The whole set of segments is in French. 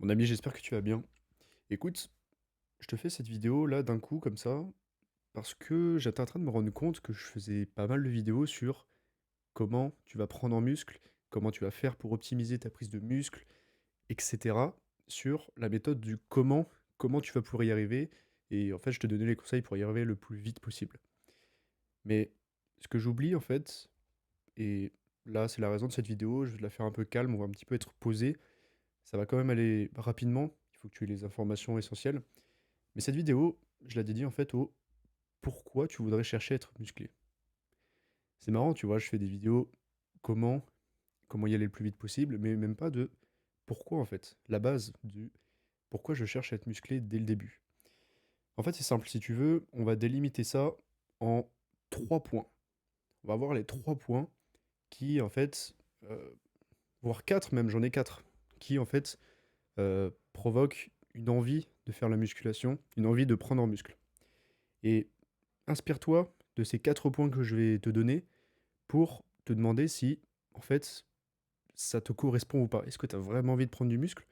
Mon ami, j'espère que tu vas bien. Écoute, je te fais cette vidéo là d'un coup comme ça parce que j'étais en train de me rendre compte que je faisais pas mal de vidéos sur comment tu vas prendre en muscle, comment tu vas faire pour optimiser ta prise de muscle, etc. Sur la méthode du comment tu vas pouvoir y arriver. Et en fait, je te donnais les conseils pour y arriver le plus vite possible. Mais ce que j'oublie en fait, et là c'est la raison de cette vidéo, je vais te la faire un peu calme, on va un petit peu être posé. Ça va quand même aller rapidement, il faut que tu aies les informations essentielles. Mais cette vidéo, je la dédie en fait au pourquoi tu voudrais chercher à être musclé. C'est marrant, tu vois, je fais des vidéos comment, comment y aller le plus vite possible, mais même pas de pourquoi en fait. La base du pourquoi je cherche à être musclé dès le début. En fait, c'est simple, si tu veux, on va délimiter ça en trois points. On va voir les trois points qui en fait, euh, voire quatre même, j'en ai quatre, qui en fait provoquent une envie de faire la musculation, une envie de prendre en muscle. Et inspire-toi de ces 4 points que je vais te donner pour te demander si, en fait, ça te correspond ou pas. Est-ce que tu as vraiment envie de prendre du muscle?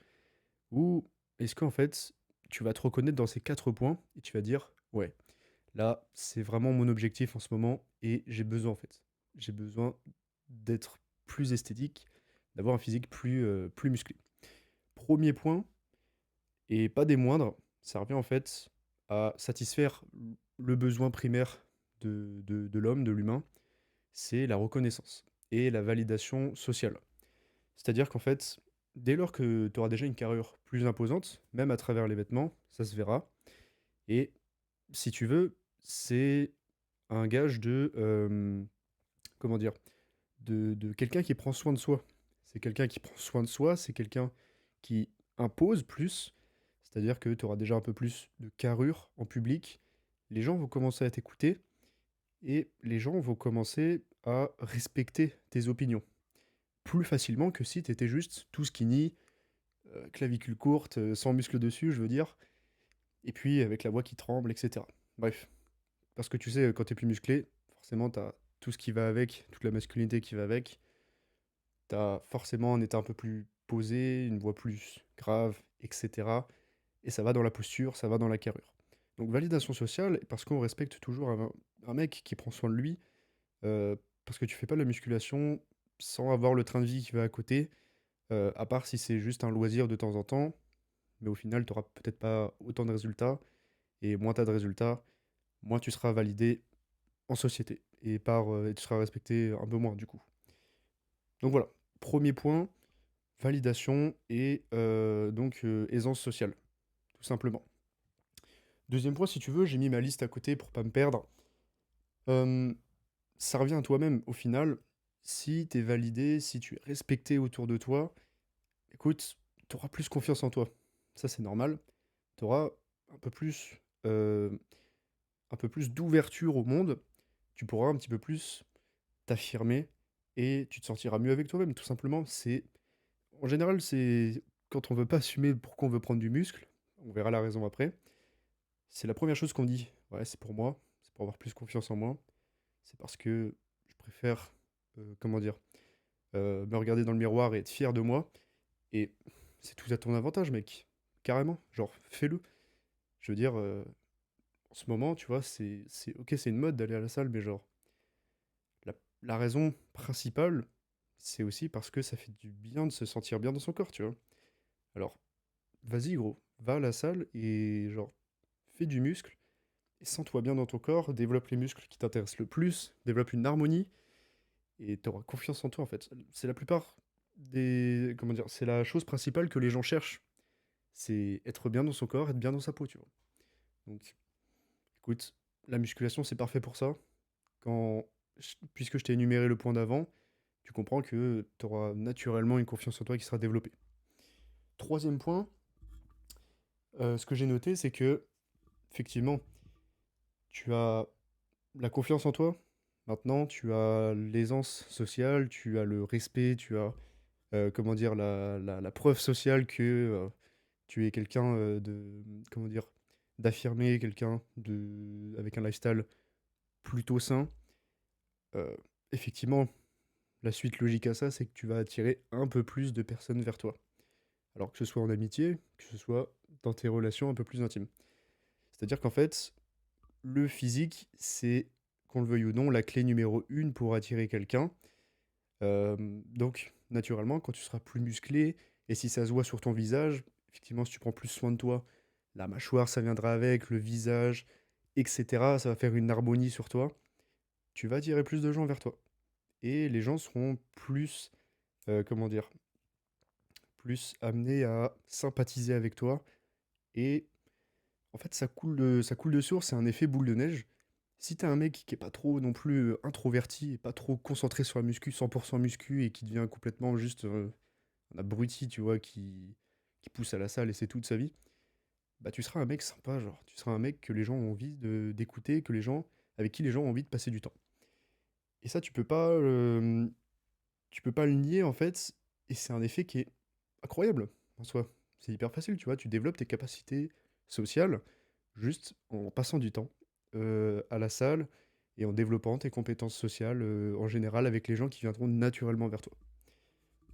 Ou est-ce qu'en fait, tu vas te reconnaître dans ces 4 points et tu vas dire, ouais, là, c'est vraiment mon objectif en ce moment et j'ai besoin, en fait. J'ai besoin d'être plus esthétique, d'avoir un physique plus musclé. Premier point, et pas des moindres, ça revient en fait à satisfaire le besoin primaire de l'homme, de l'humain, c'est la reconnaissance et la validation sociale. C'est-à-dire qu'en fait, dès lors que tu auras déjà une carrure plus imposante, même à travers les vêtements, ça se verra. Et si tu veux, c'est un gage comment dire, de quelqu'un qui prend soin de soi. C'est quelqu'un qui prend soin de soi, c'est quelqu'un qui impose plus, c'est-à-dire que tu auras déjà un peu plus de carrure en public. Les gens vont commencer à t'écouter et les gens vont commencer à respecter tes opinions plus facilement que si tu étais juste tout skinny, clavicule courte, sans muscle dessus, je veux dire, et puis avec la voix qui tremble, etc. Bref, parce que tu sais, quand t'es plus musclé, forcément, t'as tout ce qui va avec, toute la masculinité qui va avec. T'as forcément un état un peu plus posé, une voix plus grave, etc. Et ça va dans la posture, ça va dans la carrure. Donc validation sociale, parce qu'on respecte toujours un mec qui prend soin de lui, parce que tu fais pas de la musculation sans avoir le train de vie qui va à côté, à part si c'est juste un loisir de temps en temps, mais au final, tu auras peut-être pas autant de résultats, et moins tu as de résultats, moins tu seras validé en société, et tu seras respecté un peu moins du coup. Donc voilà, premier point, validation et aisance sociale, tout simplement. Deuxième point, si tu veux, j'ai mis ma liste à côté pour pas me perdre. Euh, Ça revient à toi-même au final. Si tu es validé, si tu es respecté autour de toi, écoute, tu auras plus confiance en toi. Ça, c'est normal. Tu auras un peu plus, euh, un peu plus d'ouverture au monde. Tu pourras un petit peu plus t'affirmer et tu te sentiras mieux avec toi-même. Tout simplement, en général, c'est quand on veut pas assumer pourquoi on veut prendre du muscle. On verra la raison après. C'est la première chose qu'on dit. Ouais, c'est pour moi. C'est pour avoir plus confiance en moi. C'est parce que je préfère, comment dire, me regarder dans le miroir et être fier de moi. Et c'est tout à ton avantage, mec. Carrément. Genre, fais-le. Je veux dire, en ce moment, tu vois, ok, c'est une mode d'aller à la salle, mais genre, la, la raison principale, c'est aussi parce que ça fait du bien de se sentir bien dans son corps, tu vois. Alors, vas-y, gros, va à la salle et genre, fais du muscle et sens-toi bien dans ton corps, développe les muscles qui t'intéressent le plus, développe une harmonie et t'auras confiance en toi, en fait. C'est la plupart des... Comment dire? C'est la chose principale que les gens cherchent. C'est être bien dans son corps, être bien dans sa peau, tu vois. Donc, écoute, la musculation, c'est parfait pour ça. Puisque je t'ai énuméré le point d'avant, tu comprends que tu auras naturellement une confiance en toi qui sera développée. Troisième point, ce que j'ai noté, c'est que, effectivement, tu as la confiance en toi. Maintenant, tu as l'aisance sociale, tu as le respect, tu as, comment dire, la preuve sociale que tu es quelqu'un comment dire, d'affirmé, avec un lifestyle plutôt sain. Euh, Effectivement, la suite logique à ça, c'est que tu vas attirer un peu plus de personnes vers toi. Alors que ce soit en amitié, que ce soit dans tes relations un peu plus intimes. C'est-à-dire qu'en fait, le physique, c'est, qu'on le veuille ou non, la clé numéro une pour attirer quelqu'un. Donc, naturellement, quand tu seras plus musclé, et si ça se voit sur ton visage, effectivement, si tu prends plus soin de toi, la mâchoire, ça viendra avec, le visage, etc. Ça va faire une harmonie sur toi. Tu vas attirer plus de gens vers toi. Et les gens seront plus, comment dire, plus amenés à sympathiser avec toi. Et en fait, ça coule de source, c'est un effet boule de neige. Si t'es un mec qui est pas trop non plus introverti et pas trop concentré sur la muscu, 100% muscu et qui devient complètement juste un abruti, tu vois, qui pousse à la salle et c'est toute sa vie, bah tu seras un mec sympa, genre. Tu seras un mec que les gens ont envie d'écouter, avec qui les gens ont envie de passer du temps. Et ça, tu peux pas le nier en fait, et c'est un effet qui est incroyable en soi. C'est hyper facile, tu vois, tu développes tes capacités sociales juste en passant du temps à la salle et en développant tes compétences sociales en général avec les gens qui viendront naturellement vers toi.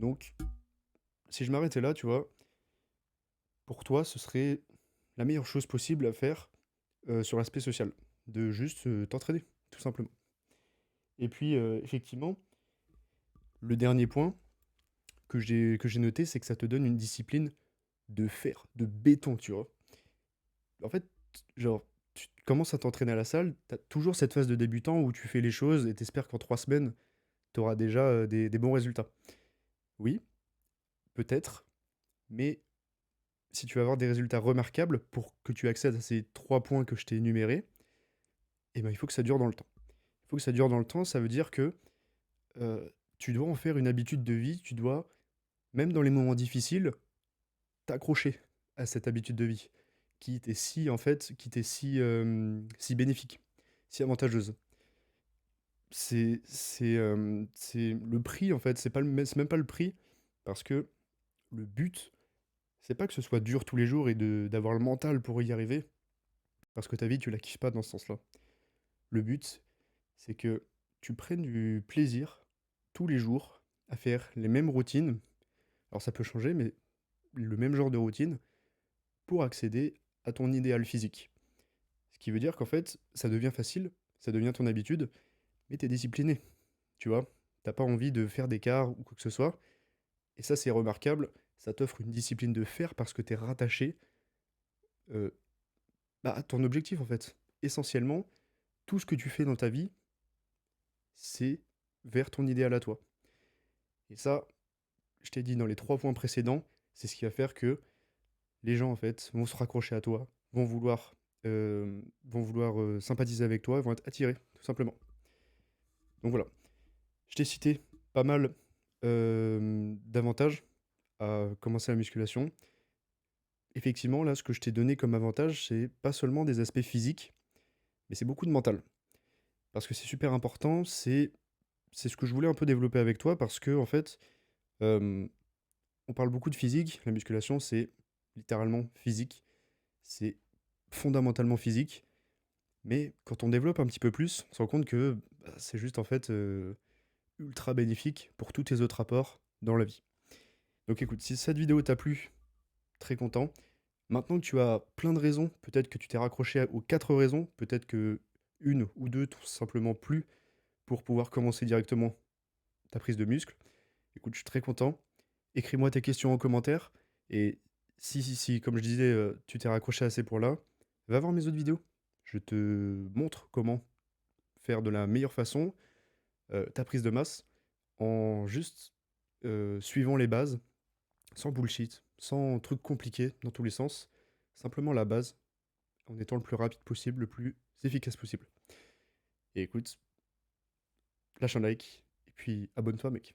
Donc, si je m'arrêtais là, tu vois, pour toi, ce serait la meilleure chose possible à faire sur l'aspect social, de juste t'entraîner, tout simplement. Et puis, effectivement, le dernier point que j'ai noté, c'est que ça te donne une discipline de fer, de béton, tu vois. En fait, genre, tu commences à t'entraîner à la salle, t'as toujours cette phase de débutant où tu fais les choses et t'espères qu'en 3 semaines, t'auras déjà des bons résultats. Oui, peut-être, mais si tu veux avoir des résultats remarquables pour que tu accèdes à ces 3 points que je t'ai énumérés, eh ben, il faut que ça dure dans le temps. Il faut que ça dure dans le temps, ça veut dire que euh, tu dois en faire une habitude de vie, tu dois, même dans les moments difficiles, t'accrocher à cette habitude de vie qui t'est si, en fait, qui t'est si bénéfique, si avantageuse. C'est le prix, en fait, c'est même pas le prix, parce que le but, c'est pas que ce soit dur tous les jours et d'avoir le mental pour y arriver, parce que ta vie, tu la kiffes pas dans ce sens-là. Le but, c'est que tu prennes du plaisir tous les jours à faire les mêmes routines. Alors ça peut changer, mais le même genre de routine pour accéder à ton idéal physique. Ce qui veut dire qu'en fait, ça devient facile, ça devient ton habitude, mais t'es discipliné, tu vois. T'as pas envie de faire d'écart ou quoi que ce soit. Et ça, c'est remarquable. Ça t'offre une discipline de fer parce que t'es rattaché euh, à ton objectif, en fait. Essentiellement, tout ce que tu fais dans ta vie, c'est vers ton idéal à toi. Et ça, je t'ai dit dans les 3 points précédents, c'est ce qui va faire que les gens, en fait, vont se raccrocher à toi, vont vouloir sympathiser avec toi, vont être attirés, tout simplement. Donc voilà. Je t'ai cité pas mal d'avantages à commencer la musculation. Effectivement, là, ce que je t'ai donné comme avantage, c'est pas seulement des aspects physiques, mais c'est beaucoup de mental. Parce que c'est super important, c'est ce que je voulais un peu développer avec toi, parce que, en fait, euh, on parle beaucoup de physique, la musculation, c'est littéralement physique, c'est fondamentalement physique, mais quand on développe un petit peu plus, on se rend compte que bah, c'est juste, en fait, ultra bénéfique pour tous tes autres apports dans la vie. Donc écoute, si cette vidéo t'a plu, très content. Maintenant que tu as plein de raisons, peut-être que tu t'es raccroché aux 4 raisons, peut-être que une ou deux tout simplement plus pour pouvoir commencer directement ta prise de muscle. Écoute, je suis très content. Écris-moi tes questions en commentaire. Et si, comme je disais, tu t'es raccroché à ces points-là, va voir mes autres vidéos. Je te montre comment faire de la meilleure façon ta prise de masse en juste suivant les bases, sans bullshit, sans trucs compliqués dans tous les sens. Simplement la base, en étant le plus rapide possible, le plus efficace possible. Et écoute, lâche un like, et puis abonne-toi, mec.